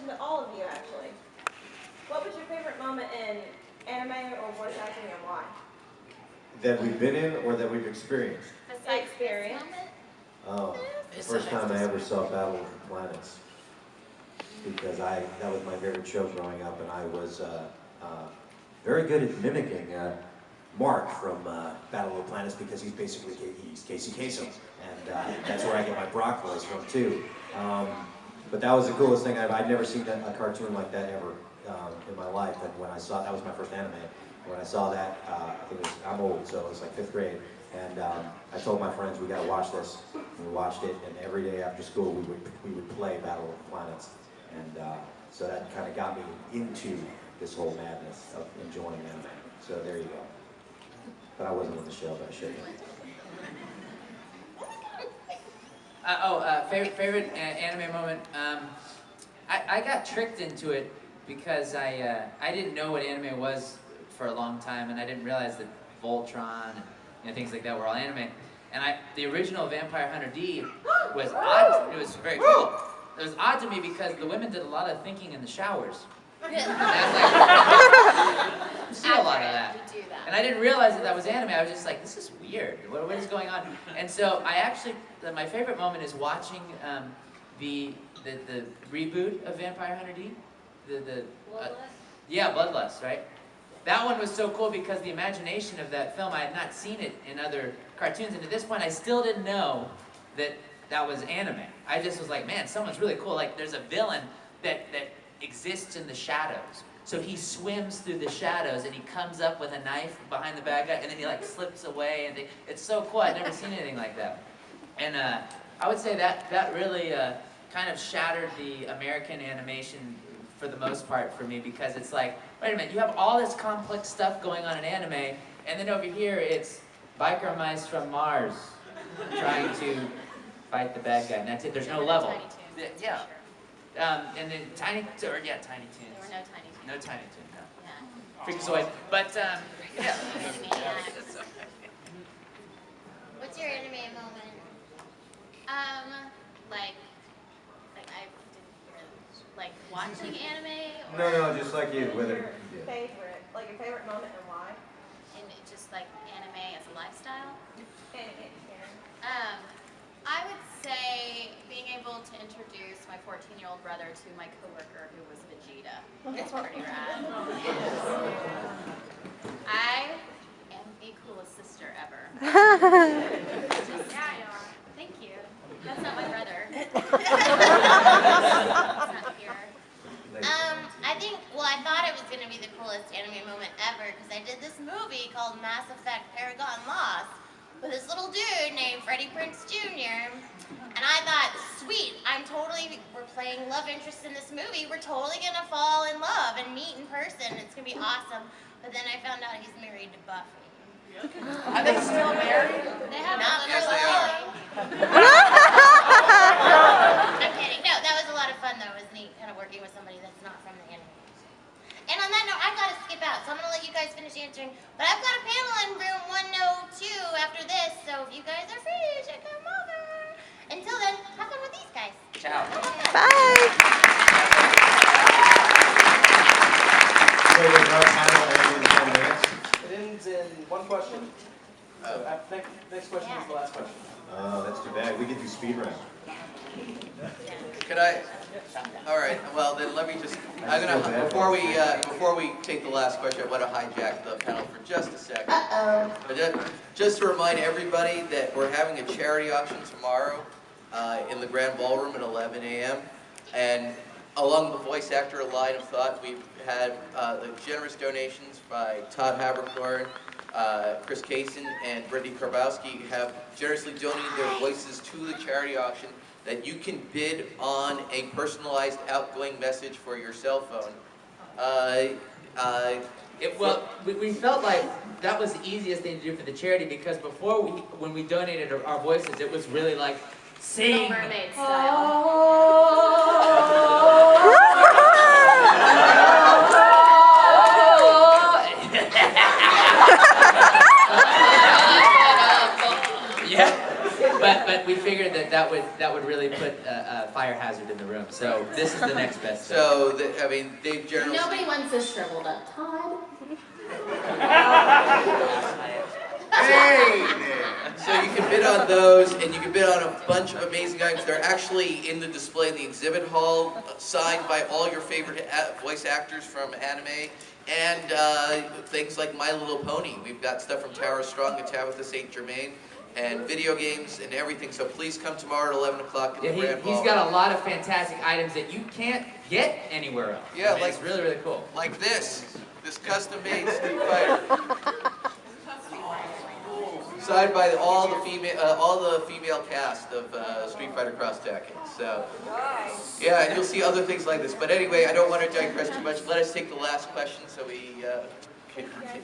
question to all of you, actually. What was your favorite moment in anime or voice acting and why? That we've been in or that we've experienced? Experience. Oh, the first time I ever saw Battle of the Planets. Because that was my favorite show growing up, and I was very good at mimicking Mark from Battle of the Planets because he's basically he's Casey Kasem, and that's where I get my Brock voice from too. But that was the coolest thing. I'd never seen a cartoon like that ever in my life, and when I saw that was my first anime. When I saw that, I think I'm old, so it was like 5th grade, and I told my friends we got to watch this. And we watched it, and every day after school we would play Battle of the Planets, and so that kind of got me into this whole madness of enjoying anime. So there you go. But I wasn't in the show, but I should have. Favorite anime moment. I got tricked into it because I didn't know what anime was for a long time, and I didn't realize that Voltron and things like that were all anime. And the original Vampire Hunter D was odd. It was very cool. It was odd to me because the women did a lot of thinking in the showers. And I was like, see a lot of that. And I didn't realize that was anime. I was just like, this is weird. What is going on? And so my favorite moment is watching the reboot of Vampire Hunter D. Yeah, Bloodlust, right? That one was so cool because the imagination of that film, I had not seen it in other cartoons, and at this point I still didn't know that was anime. I just was like, man, someone's really cool. Like, there's a villain that exists in the shadows. So he swims through the shadows and he comes up with a knife behind the bad guy, and then he like slips away, and it's so cool. I'd never seen anything like that. And I would say that really kind of shattered the American animation for the most part for me, because it's like, wait a minute, you have all this complex stuff going on in anime, and then over here it's biker mice from Mars trying to fight the bad guy, and that's it. There's no level. Yeah. And then Tiny Toons. There were no Tiny Toons. No Tiny Toons, no. Yeah. Freakazoid. But, yeah. What's your anime moment? Like watching anime? Or No, just like you. Whether your favorite moment and why? And just like anime as a lifestyle? And I would say being able to introduce my 14-year-old brother to my coworker who was Vegeta. It's pretty rad. I am the coolest sister ever. Yeah, you are. Thank you. That's not my brother. It's not here. I thought it was going to be the coolest anime moment ever because I did this movie called Mass Effect Paragon Lost with this little dude named Freddie Prinze Jr. And I thought, sweet, we're playing love interest in this movie. We're totally going to fall in love and meet in person. It's going to be awesome. But then I found out he's married to Buffy. Are they still married? They have not Yes, they are. I'm kidding. No, that was a lot of fun, though. It was neat kind of working with somebody that's not from the anime. And on that note, I've got to skip out, so I'm going to let you guys finish answering. But I've got a panel in room 102 after this, so if you guys are free, you should come over. Until then, have fun with these guys. Ciao. Bye. So there's no panel ending in 10 minutes. It ends in one question. So next question is the last question. Oh, that's too bad. We get through speed round. Could I? All right. Well, then let me just. I'm gonna before we take the last question, I want to hijack the panel for just a second. But just to remind everybody that we're having a charity auction tomorrow in the Grand Ballroom at 11 a.m. And along the voice actor line of thought, we've had the generous donations by Todd Haberkorn, Chris Kaysen, and Brittany Karbowski have generously donated their voices to the charity auction that you can bid on a personalized outgoing message for your cell phone. We felt like that was the easiest thing to do for the charity, because before when we donated our voices, it was really like sing. Little Mermaid style. Yeah, but we figured that that would really put a fire hazard in the room. So this is the next best thing. So, I mean, they've generally... Nobody wants this shriveled up Todd. Hey! So you can bid on those, and you can bid on a bunch of amazing items. They're actually in the display in the exhibit hall, signed by all your favorite voice actors from anime, and things like My Little Pony. We've got stuff from Tara Strong and Tabitha St. Germain, and video games and everything. So please come tomorrow at 11 o'clock in the Grand Hall. He's got a lot of fantastic items that you can't get anywhere else. Yeah, I mean, it's really, really cool. Like this custom-made Street Fighter. Signed by all the female cast of Street Fighter Cross Tekken. So, yeah, and you'll see other things like this. But anyway, I don't want to digress too much. Let us take the last question so we can continue.